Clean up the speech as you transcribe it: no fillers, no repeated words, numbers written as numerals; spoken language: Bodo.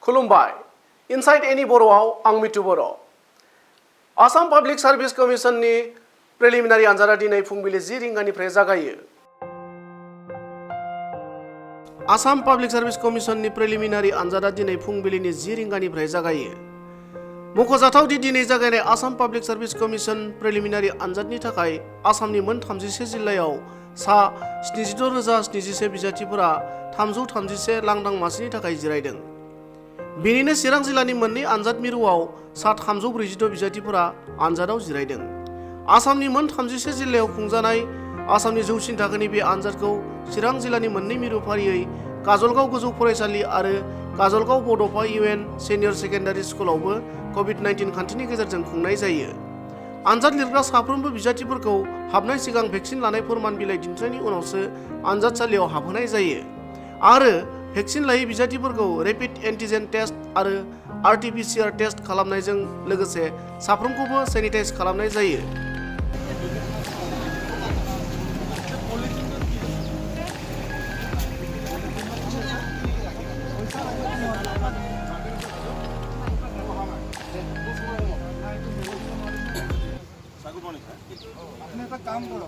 खुलुमबाय इनसाइड एनि बर'आव आं मिथु बर'। आसाम पाब्लिक सार्भिस कमिशननि प्रिलिमिनारि आनजादा दिनै फुंबिलि 10 रिंगानिफ्राय जागायो। आसाम पाब्लिक सार्भिस कमिशननि प्रिलिमिनारि आनजादा दिनै फुंबिलिनि 10 रिंगानिफ्राय जागायो। मख'जाथाव दि दिनै जागायनाय Assam public service commission preliminary आनजादनि थाखाय आसामनि मोन 31 जिल्लायाव सा 76,071 बिजाथिफोरा 331 लांदां मासिनि थाखाय जिरायदों। बेनिनो चिरां जिल्लानि मोननै आनजाद मिरुआव सा 342 बिजाथिफोरा आनजादाव जिरायदों। आसामनि मोन 31 जिल्लायाव खुंजानाय आसामनि जौसिन थाखोनि बे आनजादखौ चिरां जिल्लानि मोननै मिरु फारियै काजलगाव गोजौ फरायसालि आरो काजलगाव बड'फा UN सिनियर सेकेन्डारि स्कुलावबो COVID-19 खान्थिनि गेजेरजों खुंनाय जायो। आनजाद लिरग्रा साफ्रोमबो बिजाथिफोरखौ हाबनाय सिगां भेक्सिन लानाय फोरमान बिलाइ दिन्थिनायनि उनावसो आनजादसालियाव हाबहोनाय जायो आरो भेक्सिन लायै बिजाथिफोरखौ रेपिड एन्टिजेन टेस्ट आरो RT-PCR टेस्ट खालामनायजों लोगोसे साफ्रोमखौबो सेनिटाइज खालामनाय जायो। अपने का काम करो